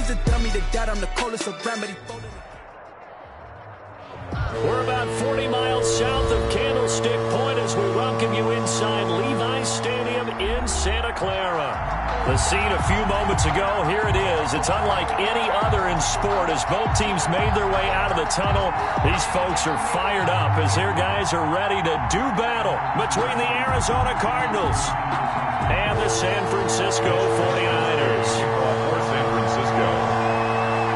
He's a dummy that died on the coldest of remedy. We're about 40 miles south of Candlestick Point as we welcome you inside Levi's Stadium in Santa Clara. The scene a few moments ago, here it is. It's unlike any other in sport as both teams made their way out of the tunnel. These folks are fired up as their guys are ready to do battle between the Arizona Cardinals and the San Francisco 49ers. For San Francisco.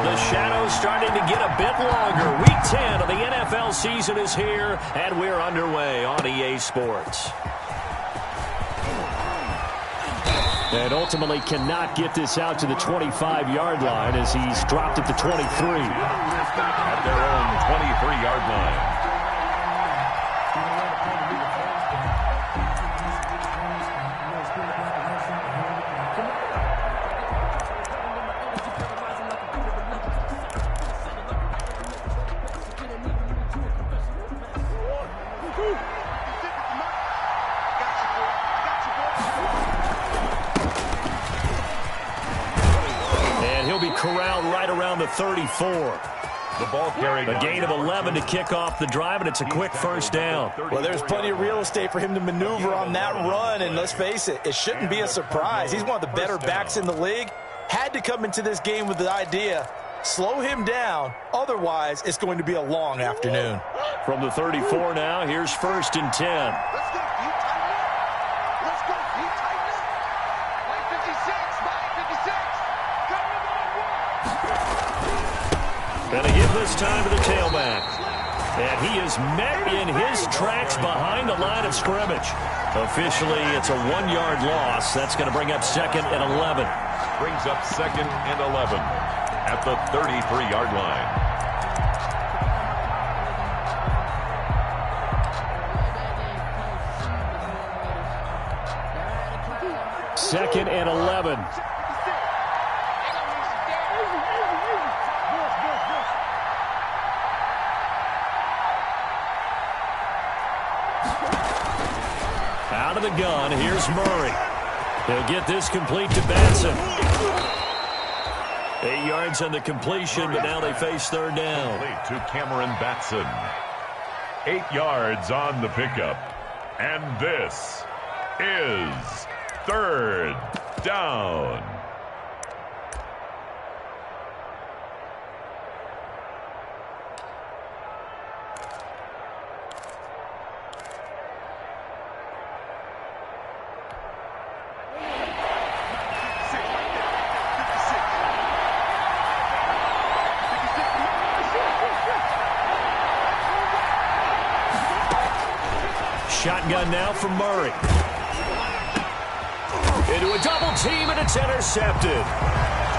The shadow's starting to get a bit longer. Week 10 of the NFL season is here, and we're underway on EA Sports. And ultimately cannot get this out to the 25-yard line as he's dropped at the 23. At their own 23-yard line. Corralled right around the 34. The ball carried. A gain of 11 to kick off the drive, and it's a quick first down. Well, there's plenty of real estate for him to maneuver on that run, and let's face it, it shouldn't be a surprise. He's one of the better backs in the league. Had to come into this game with the idea, slow him down, otherwise it's going to be a long afternoon. From the 34 now, here's 1st and 10. And a hit this time to the tailback. And he is met in his tracks behind the line of scrimmage. Officially, it's a 1-yard loss. That's going to bring up 2nd and 11. Brings up 2nd and 11 at the 33-yard line. Second and 11. Out of the gun, here's Murray. He'll get this complete to Batson. 8 yards on the completion, but now they face 3rd down. Complete to Cameron Batson. 8 yards on the pickup. And this is 3rd down. Shotgun now from Murray. Into a double team, and it's intercepted.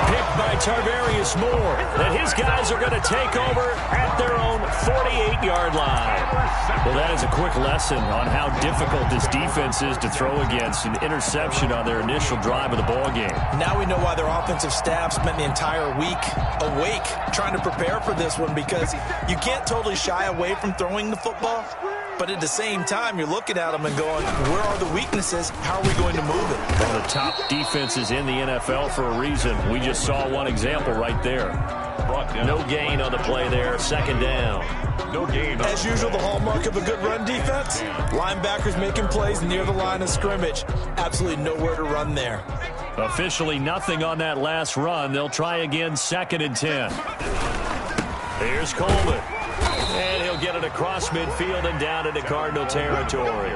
Picked by Tarvarius Moore. And his guys are going to take over at their own 48-yard line. Well, that is a quick lesson on how difficult this defense is to throw against. An interception on their initial drive of the ballgame. Now we know why their offensive staff spent the entire week awake trying to prepare for this one, because you can't totally shy away from throwing the football. But at the same time, you're looking at them and going, where are the weaknesses? How are we going to move it? One of the top defenses in the NFL for a reason. We just saw one example right there. No gain on the play there. 2nd down. No gain. As usual, the hallmark of a good run defense, linebackers making plays near the line of scrimmage. Absolutely nowhere to run there. Officially nothing on that last run. They'll try again 2nd and 10. Here's Coleman. And he'll get it across midfield and down into Cardinal territory.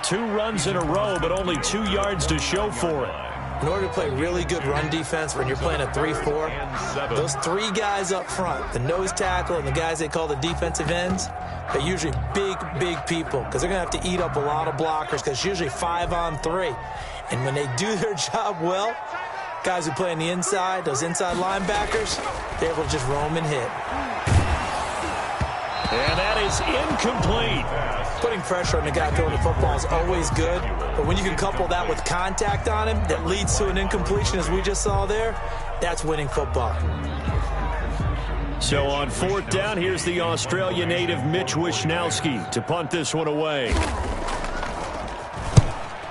2 runs in a row, but only 2 yards to show for it. In order to play really good run defense when you're playing a 3-4, those 3 guys up front, the nose tackle and the guys they call the defensive ends, they're usually big people because they're going to have to eat up a lot of blockers because it's usually 5 on 3. And when they do their job well, guys who play on the inside, those inside linebackers, they're able to just roam and hit. And that is incomplete. Putting pressure on the guy throwing the football is always good, but when you can couple that with contact on him that leads to an incompletion as we just saw there, that's winning football. So on 4th down, here's the Australia native Mitch Wishnowsky to punt this one away.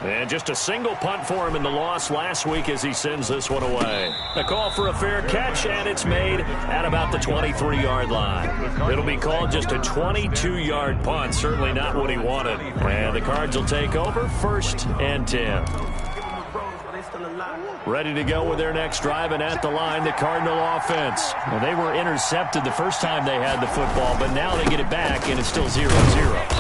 And just a single punt for him in the loss last week as he sends this one away. A call for a fair catch, and it's made at about the 23-yard line. It'll be called just a 22-yard punt, certainly not what he wanted. And the Cards will take over, 1st and 10. Ready to go with their next drive, and at the line, the Cardinal offense. Well, they were intercepted the first time they had the football, but now they get it back, and it's still 0-0.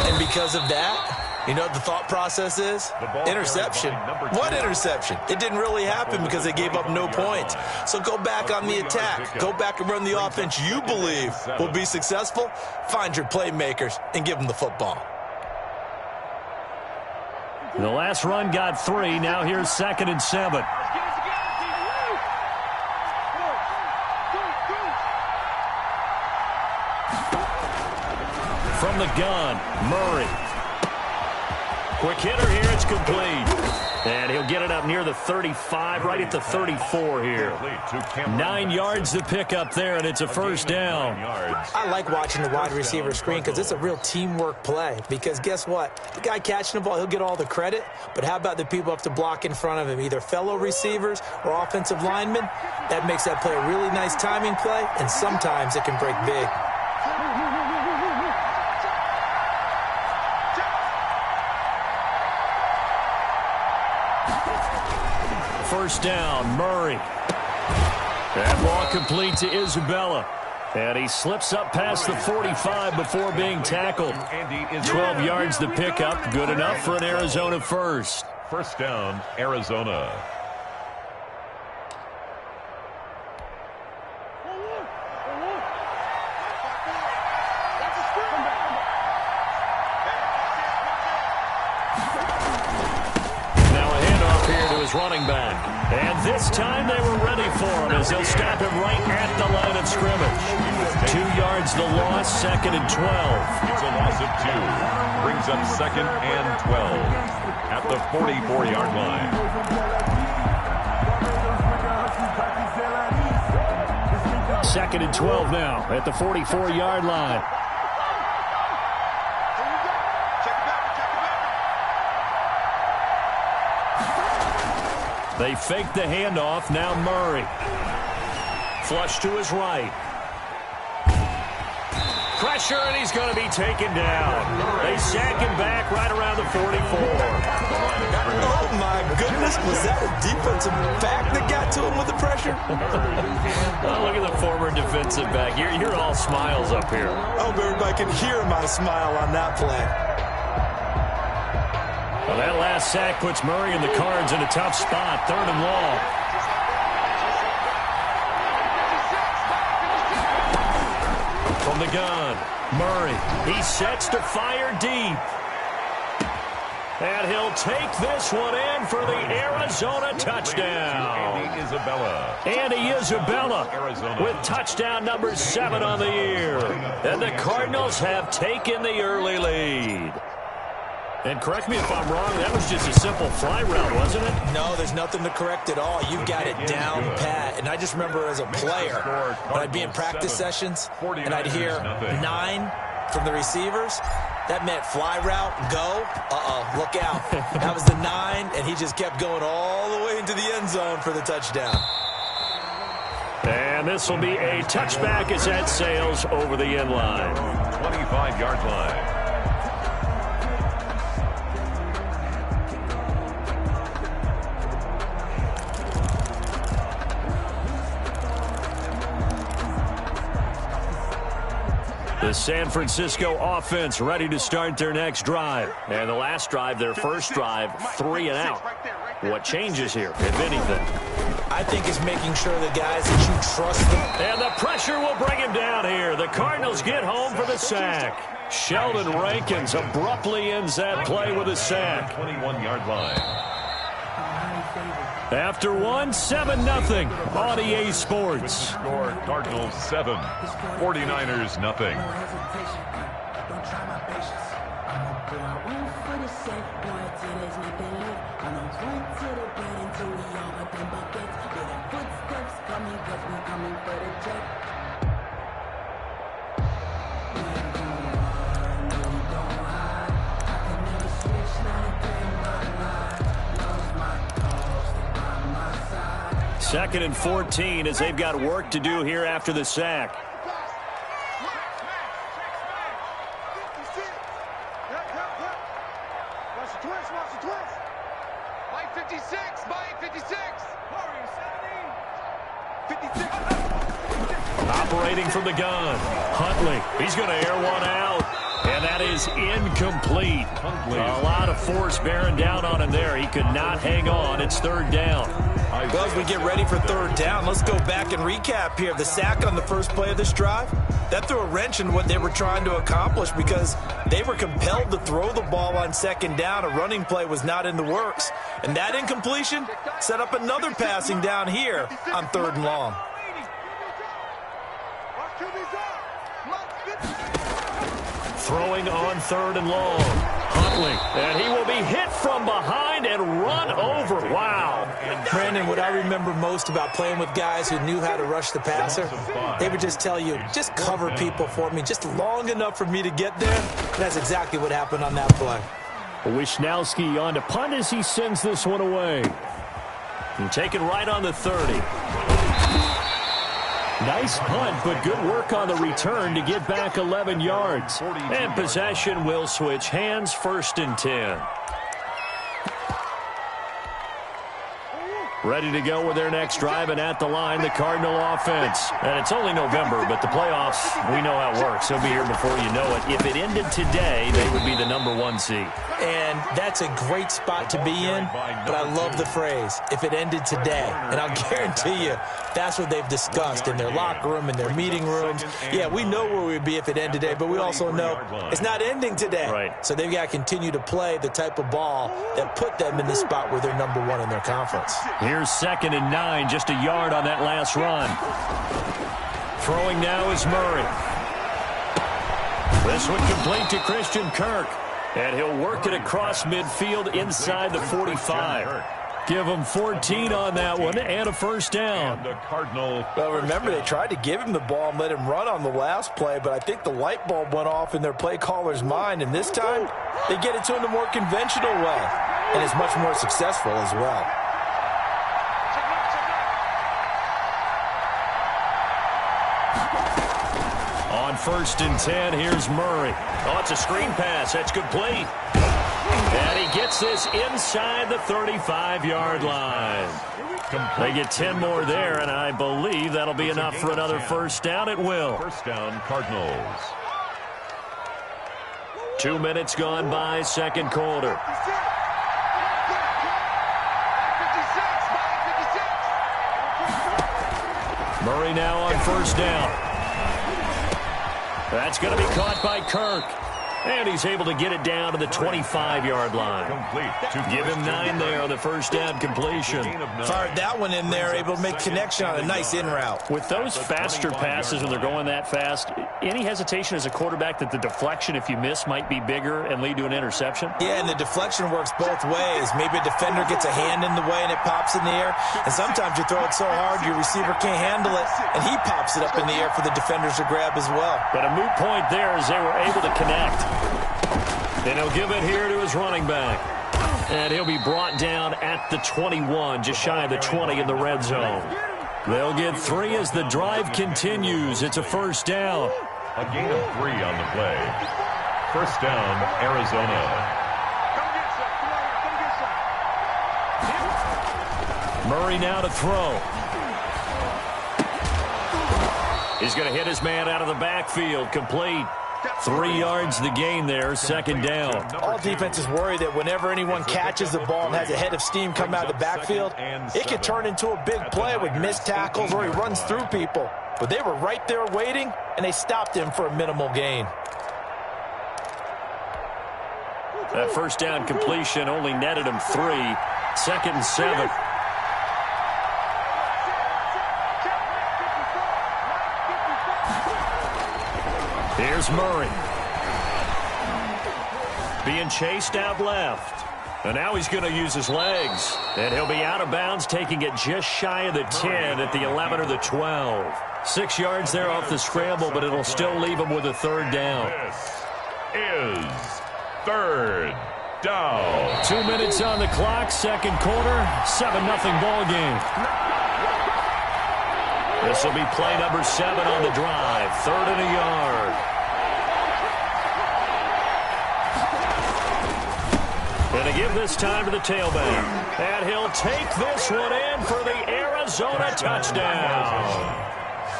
And because of that, you know what the thought process is? Interception. What interception? It didn't really happen because they gave up no points. So go back on the attack. Go back and run the offense you believe will be successful. Find your playmakers and give them the football. The last run got 3. Now here's 2nd and 7. From the gun, Murray. Quick hitter here, it's complete. And he'll get it up near the 35, right at the 34 here. 9 yards to pick up there, and it's a 1st down. I like watching the wide receiver screen because it's a real teamwork play. Because guess what? The guy catching the ball, he'll get all the credit. But how about the people up to block in front of him, either fellow receivers or offensive linemen? That makes that play a really nice timing play, and sometimes it can break big. First down, Murray. That ball complete to Isabella. And he slips up past the 45 before being tackled. 12 yards to pick up. Good enough for an Arizona first. First down, Arizona. Running back. And this time they were ready for him as they'll stop him right at the line of scrimmage. 2 yards the loss, 2nd and 12. It's a loss of 2. Brings up 2nd and 12 at the 44-yard line. Second and 12 now at the 44-yard line. They fake the handoff. Now Murray. Flush to his right. Pressure, and he's going to be taken down. They sack him back right around the 44. Oh, my goodness. Was that a defensive back that got to him with the pressure? Oh, look at the former defensive back. You're all smiles up here. I hope everybody can hear my smile on that play. Well, that last sack puts Murray and the Cards in a tough spot. 3rd and long. From the gun, Murray. He sets to fire deep. And he'll take this one in for the Arizona touchdown. Andy Isabella with touchdown number 7 on the year. And the Cardinals have taken the early lead. And correct me if I'm wrong, that was just a simple fly route, wasn't it? No, there's nothing to correct at all. You've got it down pat. And I just remember as a player, when I'd be in practice sessions, and I'd hear 9 from the receivers, that meant fly route, go, look out. That was the 9, and he just kept going all the way into the end zone for the touchdown. And this will be a touchback as that sails over the end line. 25-yard line. The San Francisco offense ready to start their next drive. And the last drive, their first drive, 3 and out. What changes here, if anything? I think it's making sure the guys that you trust them. And the pressure will bring him down here. The Cardinals get home for the sack. Sheldon Rankins abruptly ends that play with a sack. 21-yard line. After 7-0 on EA Sports. Score Cardinals 7, 49ers nothing. 2nd and 14 as they've got work to do here after the sack. Operating from the gun, Huntley. He's going to air one out, and that is incomplete. A lot of force bearing down on him there. He could not hang on. It's 3rd down. Well, as we get ready for 3rd down, let's go back and recap here. The sack on the first play of this drive, that threw a wrench in what they were trying to accomplish because they were compelled to throw the ball on 2nd down. A running play was not in the works. And that incompletion set up another passing down here on 3rd and long. Throwing on 3rd and long. Huntley. And he will be hit from behind and run over. Wow. Brandon, what I remember most about playing with guys who knew how to rush the passer, they would just tell you, just cover people for me, just long enough for me to get there. And that's exactly what happened on that play. Wisnowski on to punt as he sends this one away. And taken right on the 30. Nice punt, but good work on the return to get back 11 yards. And possession will switch hands, 1st and 10. Ready to go with their next drive, and at the line, the Cardinal offense. And it's only November, but the playoffs, we know how it works. They'll be here before you know it. If it ended today, they would be the #1 seed. And that's a great spot to be in, but I love the phrase, if it ended today. And I'll guarantee you, that's what they've discussed in their locker room, in their meeting rooms. Yeah, we know where we'd be if it ended today, but we also know it's not ending today. Right. So they've got to continue to play the type of ball that put them in the spot where they're #1 in their conference. Here's 2nd and 9, just a yard on that last run. Throwing now is Murray. This one complete to Christian Kirk. And he'll work it across midfield inside the 45. Give him 14 on that one and a 1st down. The Cardinal. Well, remember, they tried to give him the ball and let him run on the last play, but I think the light bulb went off in their play caller's mind, and this time they get it to him the more conventional way, and it's much more successful as well. On 1st and 10, here's Murray. Oh, it's a screen pass. That's complete. And he gets this inside the 35-yard line. They get 10 more there, and I believe that'll be enough for another 1st down. It will. 1st down, Cardinals. 2 minutes gone by, 2nd quarter. Murray now on 1st down. That's going to be caught by Kirk. And he's able to get it down to the 25-yard line. Give him 9 there on the 1st down completion. Fired that one in there, able to make connection on a nice in route. With those faster passes when they're going that fast, any hesitation as a quarterback that the deflection, if you miss, might be bigger and lead to an interception? Yeah, and the deflection works both ways. Maybe a defender gets a hand in the way and it pops in the air. And sometimes you throw it so hard your receiver can't handle it, and he pops it up in the air for the defenders to grab as well. But a moot point there as they were able to connect. And he'll give it here to his running back. And he'll be brought down at the 21, just shy of the 20 in the red zone. They'll get 3 as the drive continues. It's a 1st down. A gain of 3 on the play. 1st down, Arizona. Murray now to throw. He's going to hit his man out of the backfield. Complete. 3 yards the gain there, 2nd down. All defenses worry that whenever anyone catches the ball and has a head of steam come out of the backfield, it could turn into a big play with missed tackles or he runs through people. But they were right there waiting, and they stopped him for a minimal gain. That 1st down completion only netted him 3. 2nd and 7. Here's Murray. Being chased out left. And now he's going to use his legs. And he'll be out of bounds, taking it just shy of the 10 at the 11 or the 12. 6 yards there off the scramble, but it'll still leave him with a 3rd down. This is 3rd down. 2 minutes on the clock, 2nd quarter, 7-0 ball game. This will be play number 7 on the drive. 3rd and a yard. And to give this time to the tailback. And he'll take this one in for the Arizona touchdown.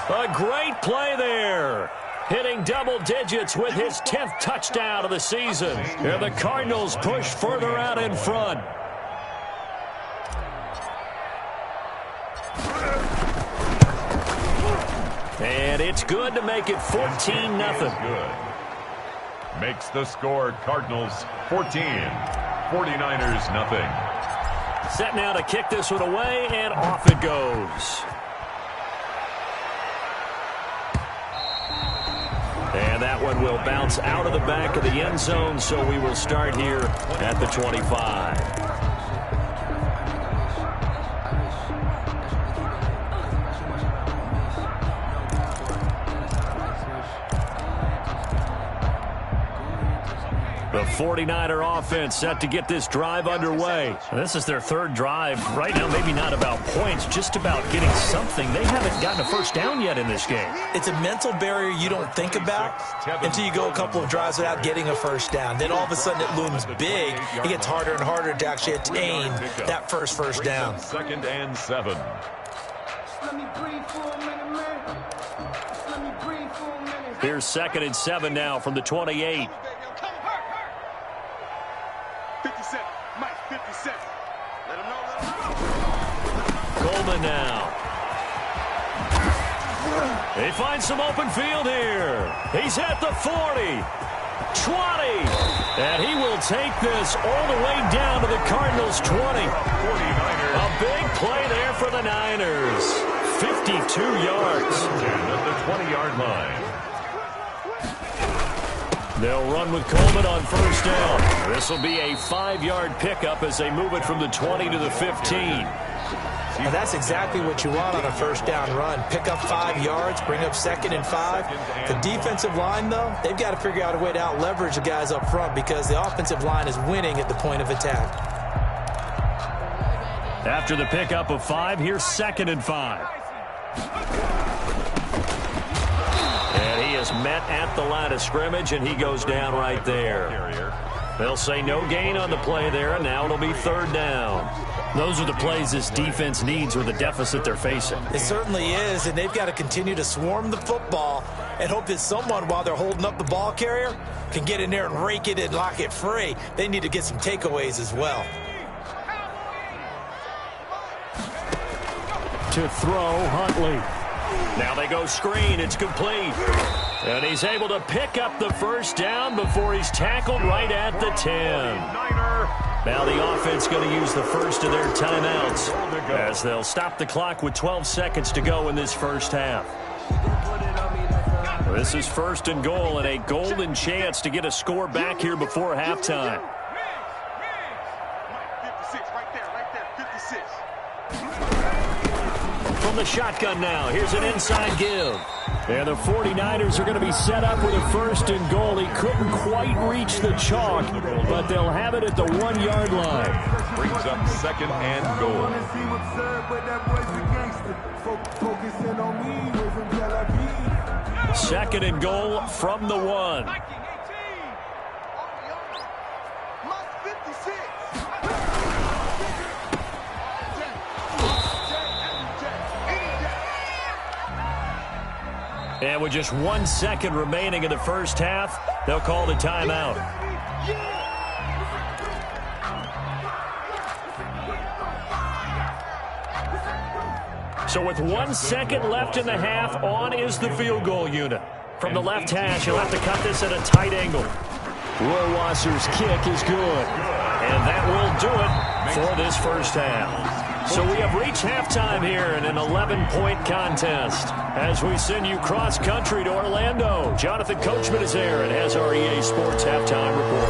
A great play there. Hitting double digits with his 10th touchdown of the season. And the Cardinals push further out in front. And it's good to make it 14-0. Good. Makes the score Cardinals 14. 49ers nothing. Set now to kick this one away, and off it goes. And that one will bounce out of the back of the end zone, so we will start here at the 25. The 49er offense set to get this drive underway. This is their 3rd drive. Right now, maybe not about points, just about getting something. They haven't gotten a first down yet in this game. It's a mental barrier you don't think about until you go a couple of drives without getting a first down. Then all of a sudden it looms big. It gets harder and harder to actually attain that first down. 2nd and 7. Here's 2nd and 7 now from the 28. 57. Mike, 57. Let him know. Coleman now. They find some open field here. He's at the 40. 20. And he will take this all the way down to the Cardinals' 20. 49ers. A big play there for the Niners. 52 yards. At the 20-yard line. They'll run with Coleman on first down. This will be a 5-yard pickup as they move it from the 20 to the 15. And that's exactly what you want on a first down run. Pick up 5 yards, bring up 2nd and 5. The defensive line, though, they've got to figure out a way to out-leverage the guys up front because the offensive line is winning at the point of attack. After the pickup of 5, here's 2nd and 5. And he is met at the line of scrimmage, and he goes down right there. They'll say no gain on the play there, and now it'll be 3rd down. Those are the plays this defense needs with the deficit they're facing. It certainly is, and they've got to continue to swarm the football and hope that someone, while they're holding up the ball carrier, can get in there and rake it and lock it free. They need to get some takeaways as well. To throw, Huntley. Now they go screen. It's complete. And he's able to pick up the first down before he's tackled right at the 10. Now the offense going to use the first of their timeouts as they'll stop the clock with 12 seconds to go in this first half. This is 1st and goal and a golden chance to get a score back here before halftime. 56, right there, 56. From the shotgun now, here's an inside give. And the 49ers are going to be set up with a 1st and goal. He couldn't quite reach the chalk, but they'll have it at the 1-yard line. Brings up 2nd and goal. 2nd and goal from the 1. And with just 1 second remaining in the first half, they'll call the timeout. So with 1 second left in the half, on is the field goal unit. From the left hash, he'll have to cut this at a tight angle. Rohrwasser's kick is good. And that will do it for this first half. So we have reached halftime here in an 11-point contest. As we send you cross-country to Orlando, Jonathan Coachman is there and has our EA Sports halftime report.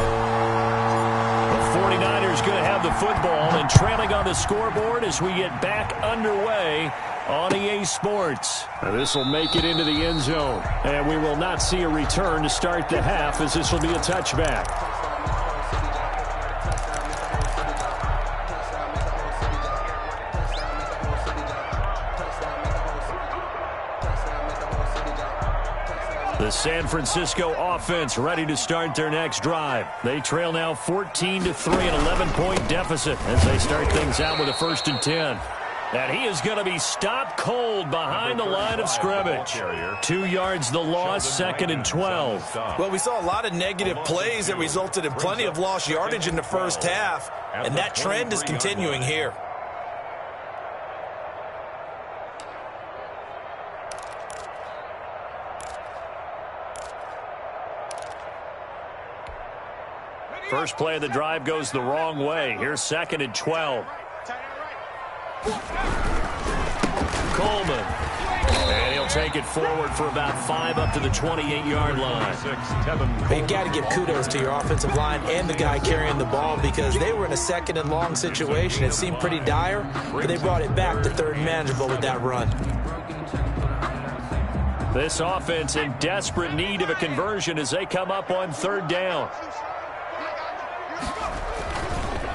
The 49ers going to have the football and trailing on the scoreboard as we get back underway on EA Sports. This will make it into the end zone, and we will not see a return to start the half as this will be a touchback. The San Francisco offense ready to start their next drive. They trail now 14-3, an 11-point deficit as they start things out with a 1st and 10. And he is going to be stopped cold behind the line of scrimmage. 2 yards the loss, 2nd and 12. Well, we saw a lot of negative plays that resulted in plenty of lost yardage in the first half, and that trend is continuing here. First play of the drive goes the wrong way. Here's 2nd and 12. Coleman. And he'll take it forward for about 5 up to the 28-yard line. But you got to give kudos to your offensive line and the guy carrying the ball because they were in a 2nd and long situation. It seemed pretty dire, but they brought it back to 3rd and manageable with that run. This offense in desperate need of a conversion as they come up on 3rd down.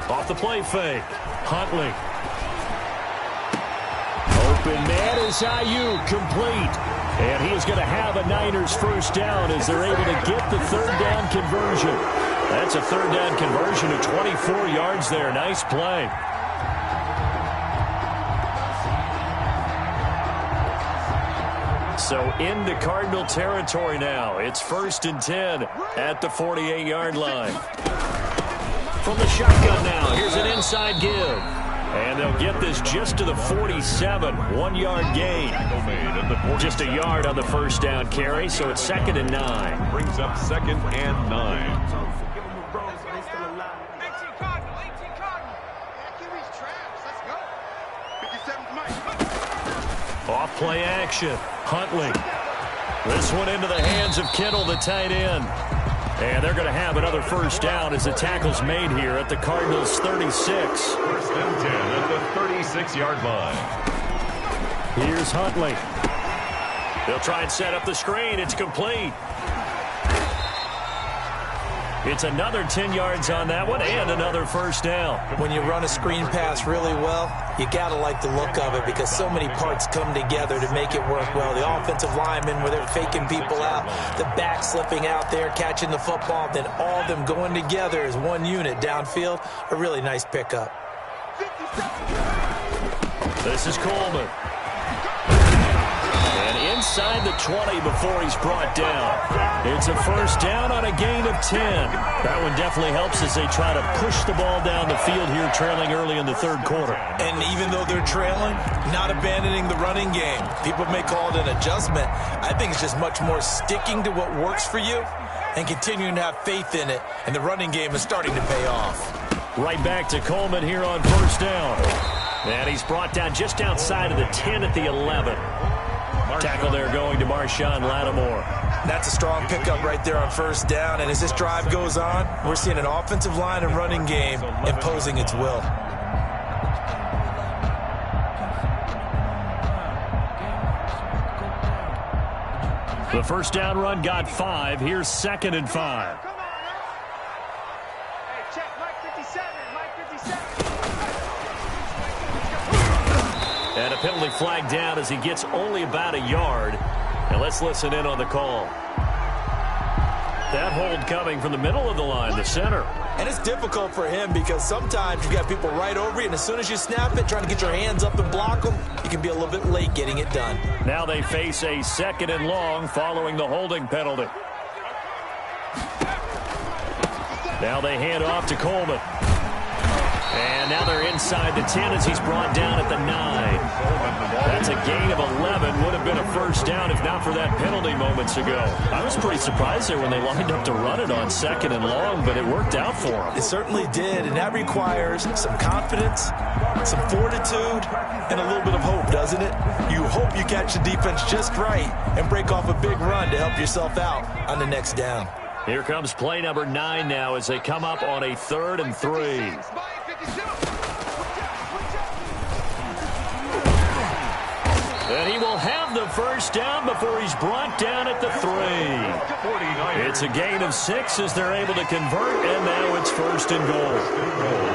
Off the play fake. Huntley. Open man is Ayuk, complete. And he is going to have a Niners 1st down as they're able to get the 3rd down conversion. That's a 3rd down conversion of 24 yards there. Nice play. So into Cardinal territory now. It's 1st and 10 at the 48-yard line. From the shotgun now, here's an inside give. And they'll get this just to the 47, 1-yard gain. Just a yard on the 1st down carry, so it's 2nd and 9. Brings up 2nd and 9. Off play action. Huntley. This one into the hands of Kittle, the tight end. And they're going to have another 1st down as the tackle's made here at the Cardinals' 36. 1st and 10 at the 36-yard line. Here's Huntley. They'll try and set up the screen. It's complete. It's another 10 yards on that one and another 1st down. When you run a screen pass really well, you got to like the look of it because so many parts come together to make it work well. The offensive linemen, where they're faking people out, the back slipping out there, catching the football, then all of them going together as one unit downfield. A really nice pickup. This is Coleman. And inside the 20 before he's brought down. It's a 1st down on a gain of 10. That one definitely helps as they try to push the ball down the field here, trailing early in the 3rd quarter. And even though they're trailing, not abandoning the running game. People may call it an adjustment. I think it's just much more sticking to what works for you and continuing to have faith in it. And the running game is starting to pay off. Right back to Coleman here on 1st down. And he's brought down just outside of the 10 at the 11. Tackle there going to Marshawn Lattimore. That's a strong pickup right there on 1st down. And as this drive goes on, we're seeing an offensive line and running game imposing its will. The 1st down run got 5. Here's 2nd and 5. And a penalty flag down as he gets only about a yard. And let's listen in on the call. That hold coming from the middle of the line, the center. And it's difficult for him because sometimes you got people right over you, and as soon as you snap it, trying to get your hands up and block them, you can be a little bit late getting it done. Now they face a 2nd and long following the holding penalty. Now they hand off to Coleman. And now they're inside the 10 as he's brought down at the 9. That's a gain of 11. Would have been a 1st down if not for that penalty moments ago. I was pretty surprised there when they lined up to run it on 2nd and long, but it worked out for them. It certainly did, and that requires some confidence, some fortitude, and a little bit of hope, doesn't it? You hope you catch the defense just right and break off a big run to help yourself out on the next down. Here comes play number 9 now as they come up on a 3rd and 3. And he will have the 1st down before he's brought down at the 3. It's a gain of 6 as they're able to convert, and now it's 1st and goal.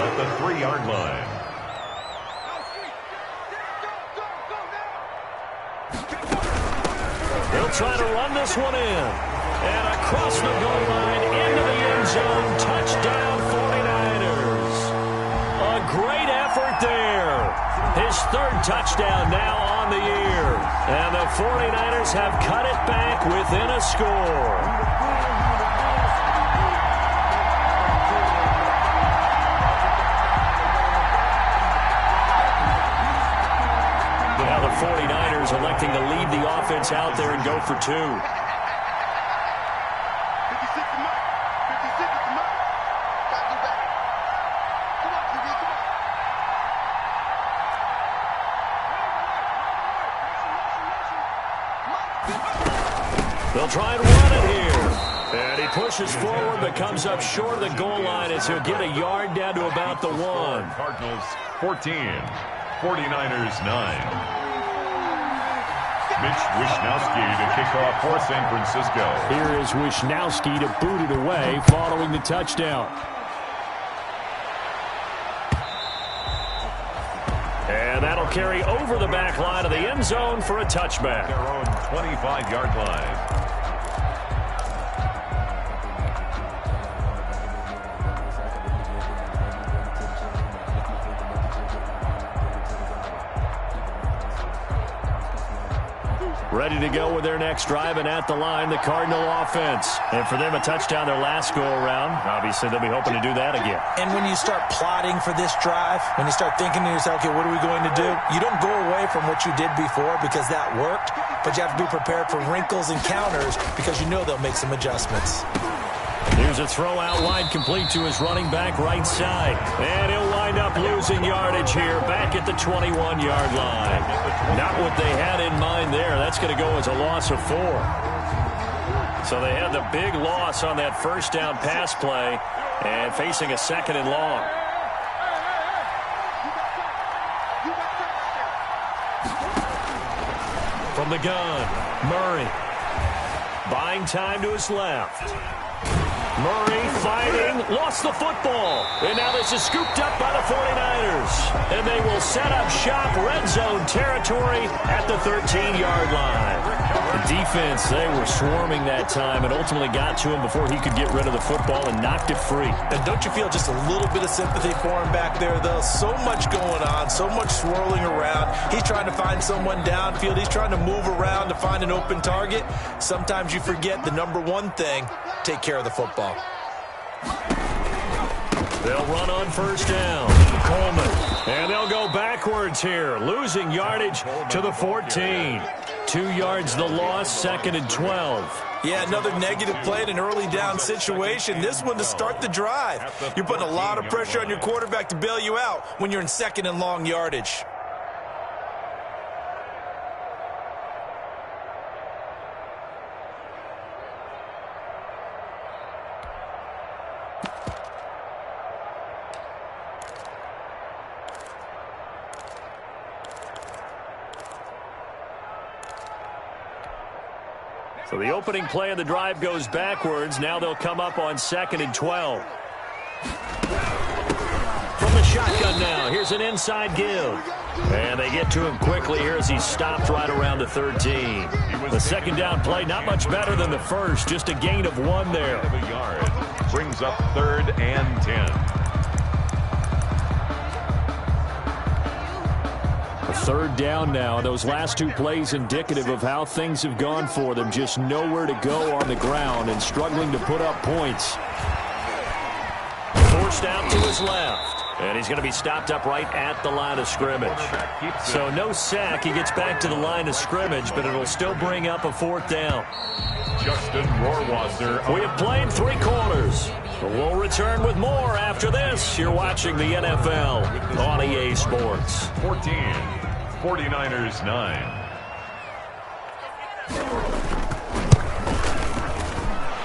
At the 3-yard line. They'll They'll try to run this one in. And across the goal line, into the end zone, touchdown 49ers. A great effort there. His third touchdown now on the year. And the 49ers have cut it back within a score. Now the 49ers electing to leave the offense out there and go for two. They'll try and run it here. And he pushes forward but comes up short of the goal line as he'll get a yard down to about the 1. Cardinals 14, 49ers 9. Mitch Wishnowsky to kick off for San Francisco. Here is Wishnowsky to boot it away following the touchdown. And that'll carry over the back line of the end zone for a touchback. Their own 25-yard line. Ready to go with their next drive, and at the line, the Cardinal offense. And for them, a touchdown their last go-around. Obviously, they'll be hoping to do that again. And when you start plotting for this drive, when you start thinking to yourself, okay, what are we going to do? You don't go away from what you did before because that worked, but you have to be prepared for wrinkles and counters because you know they'll make some adjustments. Here's a throw out wide, complete to his running back right side. And he'll wind up losing yardage here back at the 21-yard line. Not what they had in mind there. That's going to go as a loss of 4. So they had the big loss on that first down pass play and facing a 2nd and long. From the gun, Murray. Buying time to his left. Murray fighting, lost the football. And now this is scooped up by the 49ers. And they will set up shop, red zone territory at the 13-yard line. The defense, they were swarming that time and ultimately got to him before he could get rid of the football and knocked it free. And don't you feel just a little bit of sympathy for him back there, though? So much going on, so much swirling around. He's trying to find someone downfield. He's trying to move around to find an open target. Sometimes you forget the number one thing, take care of the football. They'll run on first down. Coleman. And they'll go backwards here, losing yardage to the 14. 2 yards the loss, 2nd and 12. Yeah, another negative play in an early down situation. This one to start the drive. You're putting a lot of pressure on your quarterback to bail you out when you're in 2nd and long yardage. So the opening play of the drive goes backwards. Now they'll come up on 2nd and 12. From the shotgun now, here's an inside give. And they get to him quickly here as he stopped right around the 13. The second down play, not much better than the first, just a gain of 1 there. A yard. Brings up 3rd and 10. Third down now. Those last 2 plays indicative of how things have gone for them. Just nowhere to go on the ground and struggling to put up points. Forced out to his left. And he's going to be stopped up right at the line of scrimmage. So no sack. He gets back to the line of scrimmage, but it'll still bring up a 4th down. Justin Rohrwasser. We have played 3 quarters. We'll return with more after this. You're watching the NFL on EA Sports. 14. 49ers 9.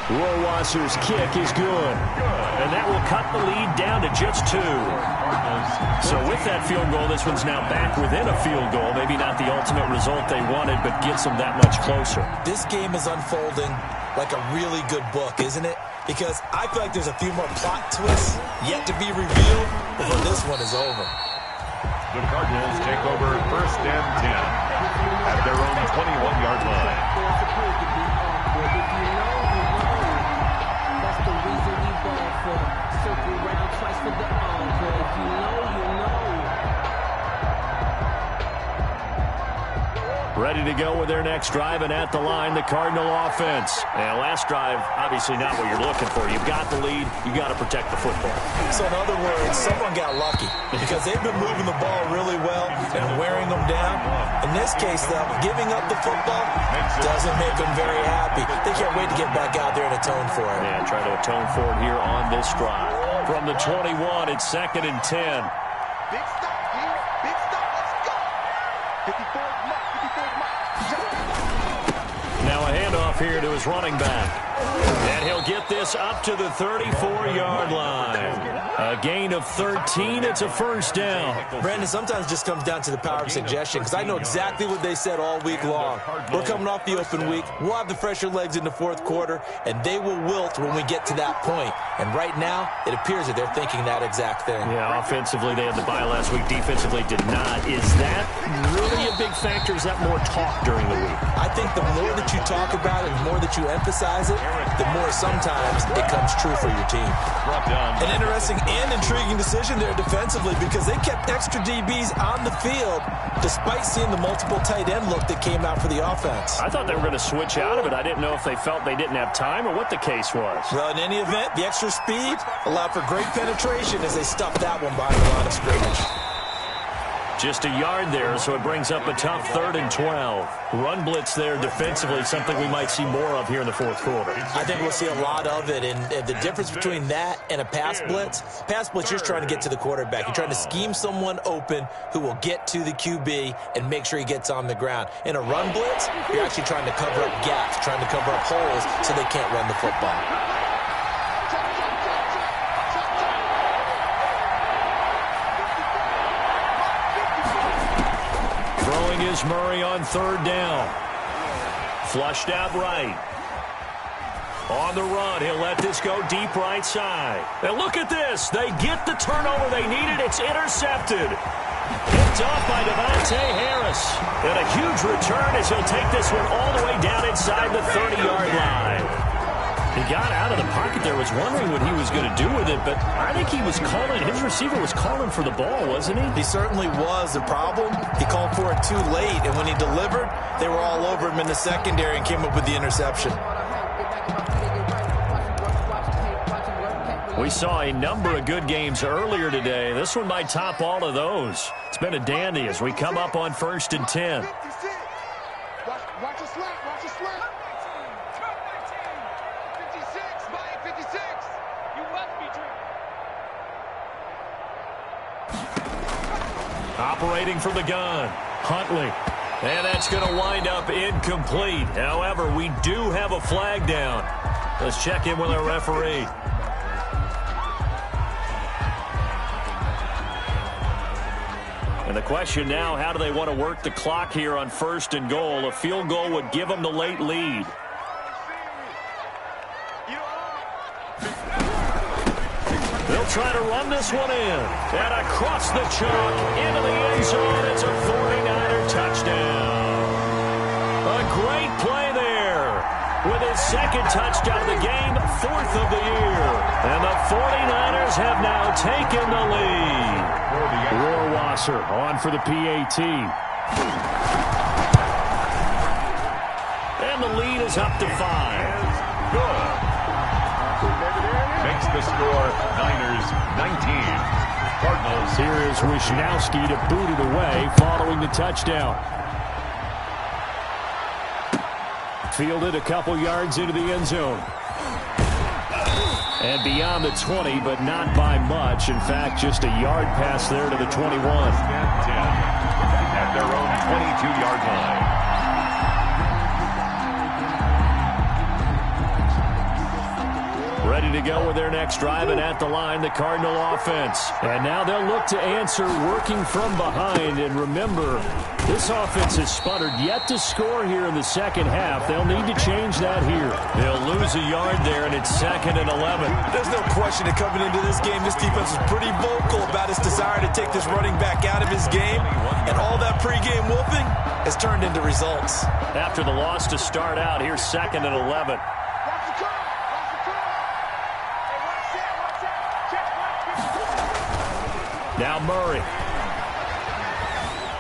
Rohrwasser's kick is good. And that will cut the lead down to just 2. So with that field goal, this one's now back within a field goal. Maybe not the ultimate result they wanted, but gets them that much closer. This game is unfolding like a really good book, isn't it? Because I feel like there's a few more plot twists yet to be revealed before this one is over. The Cardinals take over 1st and 10 at their own 21-yard line. Ready to go with their next drive, and at the line, the Cardinal offense. And last drive, obviously not what you're looking for. You've got the lead. You got to protect the football. So in other words, someone got lucky because they've been moving the ball really well and wearing them down. In this case, though, giving up the football doesn't make them very happy. They can't wait to get back out there and atone for it. Yeah, try to atone for it here on this drive. From the 21, it's 2nd and 10. Big stop here. Big stop. Let's go. 54 mark. 54 mark. Now a handoff here to his running back. And he'll get this up to the 34-yard line. A gain of 13. It's a first down. Brandon, sometimes it just comes down to the power of suggestion because I know exactly what they said all week long. We're coming off the open week. We'll have the fresher legs in the fourth quarter, and they will wilt when we get to that point. And right now, it appears that they're thinking that exact thing. Yeah, offensively, they had the bye last week. Defensively, did not. Is that really a big factor? Is that more talk during the week? I think the more that you talk about it, the more that you emphasize it, the more sometimes it comes true for your team. An interesting and intriguing decision there defensively because they kept extra DBs on the field despite seeing the multiple tight end look that came out for the offense. I thought they were going to switch out of it. I didn't know if they felt they didn't have time or what the case was. Well, in any event, the extra speed allowed for great penetration as they stuffed that one behind the line of scrimmage. Just a yard there, so it brings up a tough 3rd and 12. Run blitz there defensively, something we might see more of here in the fourth quarter. I think we'll see a lot of it, and the difference between that and a pass blitz, you're trying to get to the quarterback. You're trying to scheme someone open who will get to the QB and make sure he gets on the ground. In a run blitz, you're actually trying to cover up gaps, trying to cover up holes so they can't run the football. Is Murray on 3rd down. Flushed out right. On the run, he'll let this go deep right side. And look at this. They get the turnover they needed. It's intercepted. Picked off by Devontae Harris. And a huge return as he'll take this one all the way down inside the 30-yard line. He got out of the pocket there, was wondering what he was going to do with it, but I think he was calling, his receiver was calling for the ball, wasn't he? He certainly was. The problem, he called for it too late, and when he delivered, they were all over him in the secondary and came up with the interception. We saw a number of good games earlier today. This one might top all of those. It's been a dandy as we come up on 1st and 10. Watch your slap. Watch your slap. 56. You must be dreaming. Operating from the gun, Huntley. And that's going to wind up incomplete. However, we do have a flag down. Let's check in with our referee. And the question now, how do they want to work the clock here on 1st and goal? A field goal would give them the late lead. They'll try to run this one in. And across the chalk, into the end zone. It's a 49er touchdown. A great play there. With his 2nd touchdown of the game, 4th of the year. And the 49ers have now taken the lead. Rohrwasser on for the PAT. And the lead is up to 5. Good. Makes the score Niners 19. Cardinals. Here is Wisnowski to boot it away following the touchdown. Fielded a couple yards into the end zone. And beyond the 20, but not by much. In fact, just a yard pass there to the 21. At their own 22-yard line. Ready to go with their next drive, and at the line, the Cardinal offense. And now they'll look to answer working from behind. And remember, this offense has sputtered yet to score here in the second half. They'll need to change that here. They'll lose a yard there, and it's 2nd and 11. There's no question that coming into this game, this defense was pretty vocal about its desire to take this running back out of his game. And all that pregame whooping has turned into results. After the loss to start out, here's 2nd and 11. Now Murray.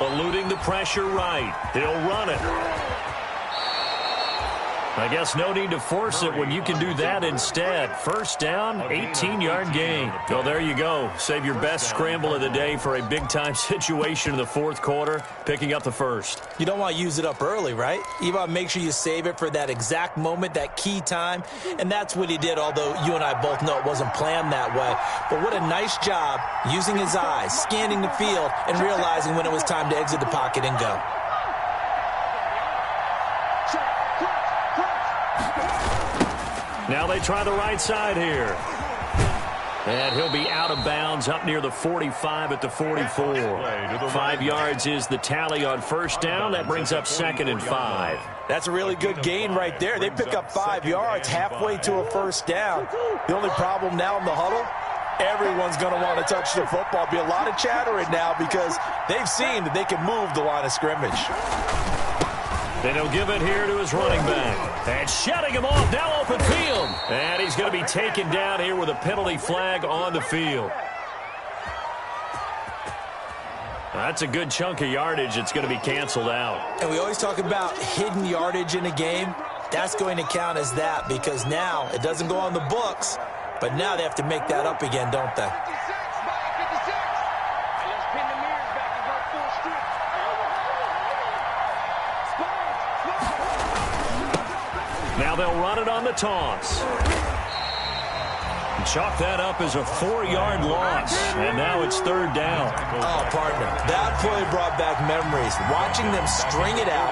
Eluding the pressure right. He'll run it. I guess no need to force it when you can do that instead. First down, 18-yard gain. Well, there you go. Save your best scramble of the day for a big-time situation in the fourth quarter, picking up the first. You don't want to use it up early, right? You want to make sure you save it for that exact moment, that key time, and that's what he did, although you and I both know it wasn't planned that way. But what a nice job using his eyes, scanning the field, and realizing when it was time to exit the pocket and go. Now they try the right side here. And he'll be out of bounds up near the 45 at the 44. 5 yards is the tally on first down. That brings up 2nd and 5. That's a really good gain right there. They pick up 5 yards halfway to a first down. The only problem now in the huddle, everyone's going to want to touch the football. Be a lot of chattering now because they've seen that they can move the line of scrimmage. Then he'll give it here to his running back. And shutting him off, now open field. And he's going to be taken down here with a penalty flag on the field. That's a good chunk of yardage. It's going to be canceled out. And we always talk about hidden yardage in a game. That's going to count as that because now it doesn't go on the books, but now they have to make that up again, don't they? Now they'll run it on the toss. Chalk that up as a 4-yard loss, and now it's 3rd down. Oh, partner, that play brought back memories. Watching them string it out,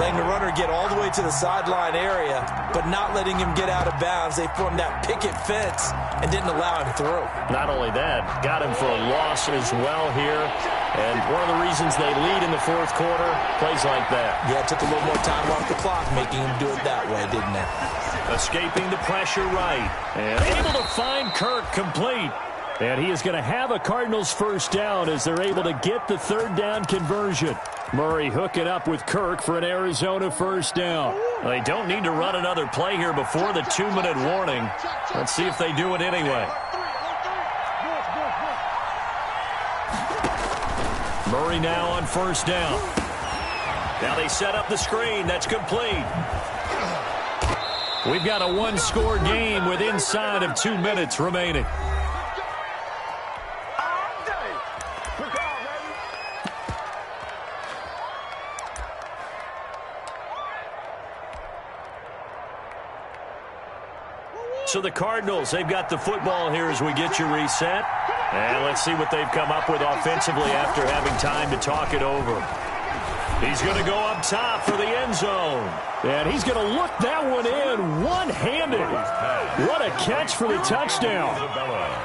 letting the runner get all the way to the sideline area, but not letting him get out of bounds. They formed that picket fence and didn't allow him through. Not only that, got him for a loss as well here. And one of the reasons they lead in the fourth quarter, plays like that. Yeah, it took a little more time off the clock, making him do it that way, didn't it? Escaping the pressure right. And able to find Kirk complete. And he is going to have a Cardinals first down as they're able to get the 3rd down conversion. Murray hooking up with Kirk for an Arizona first down. They don't need to run another play here before the 2-minute warning. Let's see if they do it anyway. Murray now on first down. Now they set up the screen. That's complete. We've got a 1-score game with inside of 2 minutes remaining. So the Cardinals, they've got the football here as we get you reset. And let's see what they've come up with offensively after having time to talk it over. He's going to go up top for the end zone. And he's going to look that one in one-handed. What a catch for the touchdown.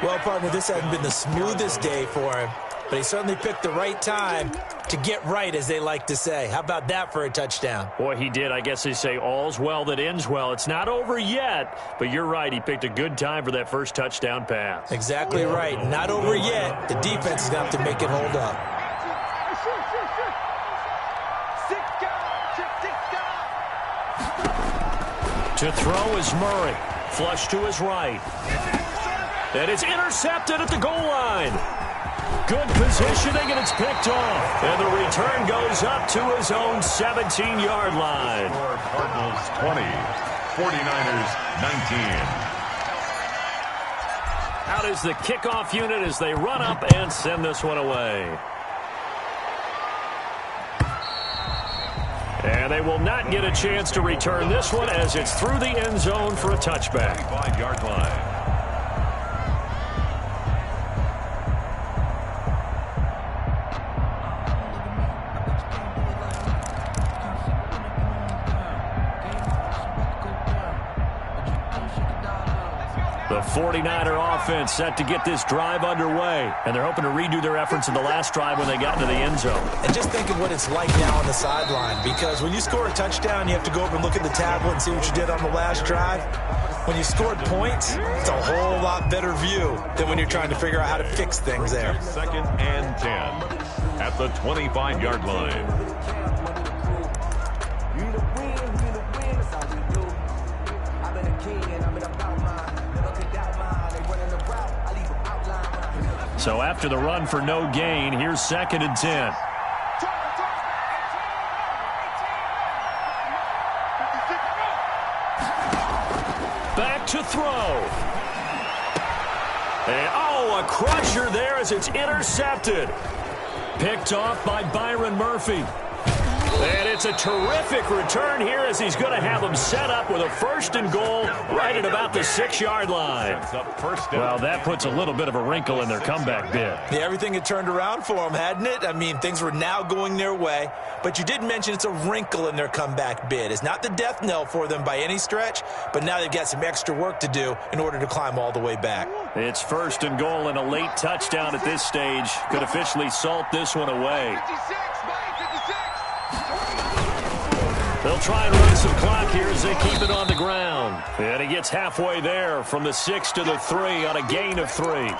Well, partner, this hasn't been the smoothest day for him, but he certainly picked the right time to get right, as they like to say. How about that for a touchdown? Boy, he did. I guess they say all's well that ends well. It's not over yet, but you're right. He picked a good time for that first touchdown pass. Exactly right. Not over yet. The defense is going to have to make it hold up. To throw is Murray. Flush to his right. And it's intercepted at the goal line. Good positioning, and it's picked off. And the return goes up to his own 17-yard line. Cardinals 20, 49ers 19. Out is the kickoff unit as they run up and send this one away. And they will not get a chance to return this one as it's through the end zone for a touchback. 5-yard line. The 49er offense set to get this drive underway, and they're hoping to redo their efforts in the last drive when they got into the end zone. And just think of what it's like now on the sideline, because when you score a touchdown, you have to go up and look at the tablet and see what you did on the last drive. When you scored points, it's a whole lot better view than when you're trying to figure out how to fix things there. 2nd and 10 at the 25-yard line. So after the run for no gain, here's 2nd and 10. Back to throw. And, a crusher there as it's intercepted. Picked off by Byron Murphy. And it's a terrific return here as he's going to have them set up with a 1st and goal right at about the 6-yard line. Well, that puts a little bit of a wrinkle in their comeback bid. Yeah, everything had turned around for them, hadn't it? I mean, things were now going their way. But you did mention it's a wrinkle in their comeback bid. It's not the death knell for them by any stretch, but now they've got some extra work to do in order to climb all the way back. It's 1st and goal and a late touchdown at this stage. Could officially salt this one away. They'll try and run some clock here as they keep it on the ground. And he gets halfway there from the 6 to the 3 on a gain of 3.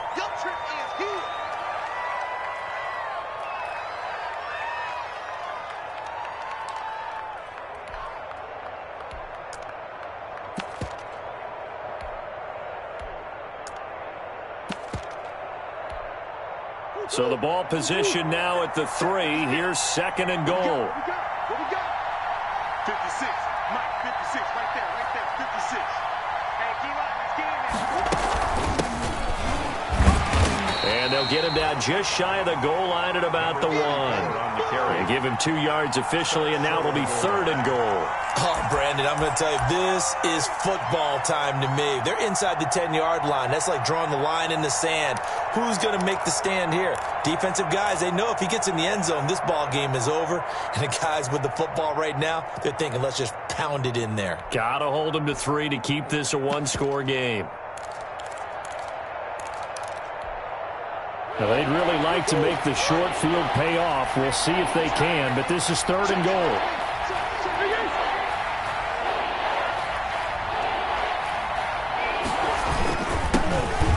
So the ball position now at the 3. Here's 2nd and goal. 56, Mike, 56, right there, 56. Hey, and they'll get him down just shy of the goal line at about the 1. They give him 2 yards officially, and now it'll be 3rd and goal. Oh, Brandon, I'm going to tell you, this is football time to me. They're inside the 10-yard line. That's like drawing the line in the sand. Who's going to make the stand here? Defensive guys, they know if he gets in the end zone, this ball game is over. And the guys with the football right now, they're thinking, let's just pound it in there. Got to hold them to 3 to keep this a 1-score game. Now, they'd really like to make the short field pay off. We'll see if they can, but this is 3rd and goal.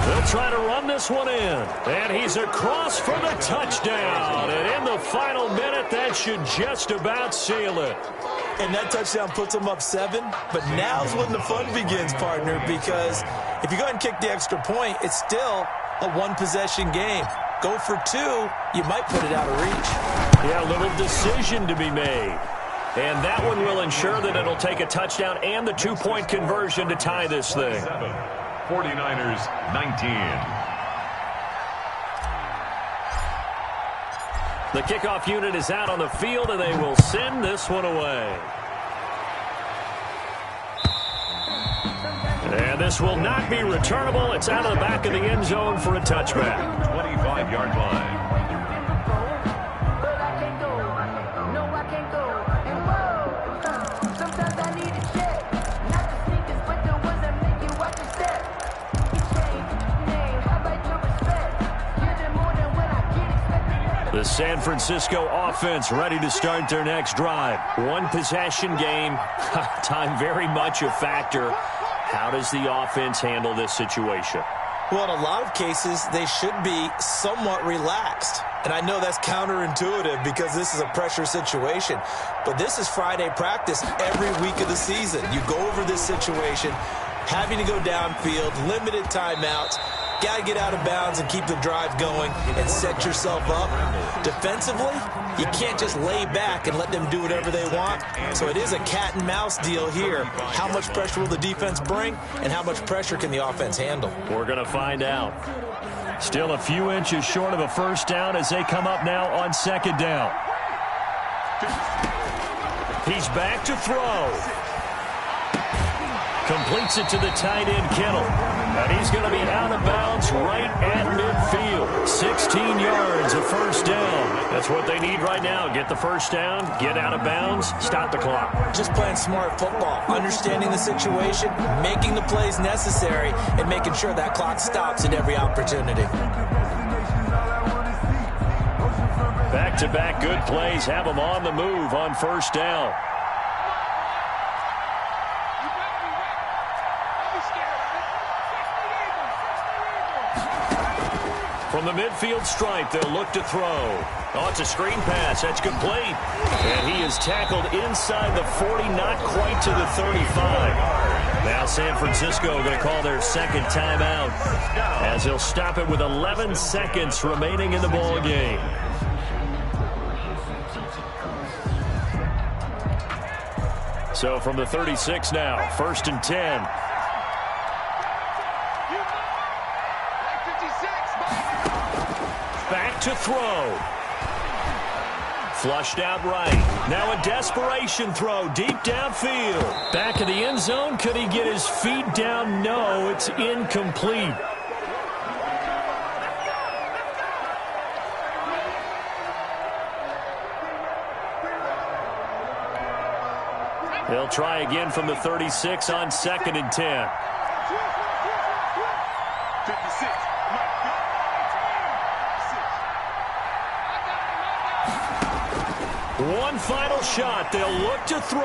They'll try to run this one in. And he's across for the touchdown. And in the final minute, that should just about seal it. And that touchdown puts them up 7. But now's when the fun begins, partner, because if you go ahead and kick the extra point, it's still a 1-possession game. Go for 2, you might put it out of reach. Yeah, a little decision to be made. And that one will ensure that it'll take a touchdown and the 2-point conversion to tie this thing. 49ers 19. The kickoff unit is out on the field, and they will send this one away. And this will not be returnable. It's out of the back of the end zone for a touchback. 25-yard line. The San Francisco offense ready to start their next drive. 1-possession game. Time very much a factor. How does the offense handle this situation? Well, in a lot of cases, they should be somewhat relaxed. And I know that's counterintuitive because this is a pressure situation. But this is Friday practice every week of the season. You go over this situation, having to go downfield, limited timeouts. Got to get out of bounds and keep the drive going and set yourself up. Defensively, you can't just lay back and let them do whatever they want. So it is a cat and mouse deal here. How much pressure will the defense bring and how much pressure can the offense handle? We're going to find out. Still a few inches short of a 1st down as they come up now on 2nd down. He's back to throw. Completes it to the tight end, Kittle. And he's going to be out of bounds right at midfield. 16 yards, a 1st down. That's what they need right now. Get the 1st down, get out of bounds, stop the clock. Just playing smart football, understanding the situation, making the plays necessary, and making sure that clock stops at every opportunity. Back-to-back good plays have them on the move on 1st down. From the midfield stripe, they'll look to throw. Oh, it's a screen pass. That's complete. And he is tackled inside the 40, not quite to the 35. Now San Francisco going to call their 2nd timeout as they'll stop it with 11 seconds remaining in the ball game. So from the 36 now, 1st and 10. Back to throw. Flushed out right. Now a desperation throw deep downfield. Back in the end zone. Could he get his feet down? No, it's incomplete. They'll try again from the 36 on 2nd and 10. 56. One final shot. They'll look to throw.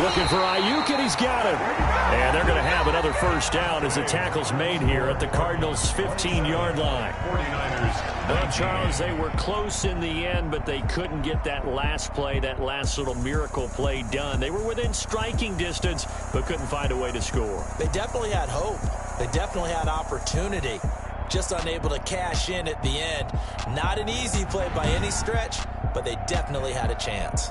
Looking for Ayuk, and he's got him. And they're going to have another first down as the tackle's made here at the Cardinals' 15-yard line. 49ers. Well, Charles, they were close in the end, but they couldn't get that last play, that last little miracle play done. They were within striking distance, but couldn't find a way to score. They definitely had hope. They definitely had opportunity. Just unable to cash in at the end. Not an easy play by any stretch, but they definitely had a chance.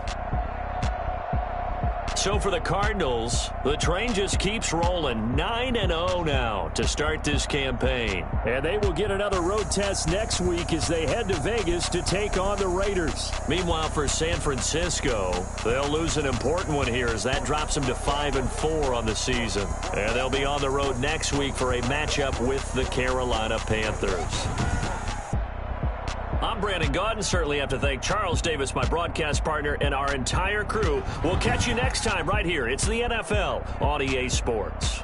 So for the Cardinals, the train just keeps rolling. 9-0 now to start this campaign. And they will get another road test next week as they head to Vegas to take on the Raiders. Meanwhile, for San Francisco, they'll lose an important one here as that drops them to 5-4 on the season. And they'll be on the road next week for a matchup with the Carolina Panthers. I'm Brandon Gaudin. Certainly have to thank Charles Davis, my broadcast partner, and our entire crew. We'll catch you next time right here. It's the NFL on EA Sports.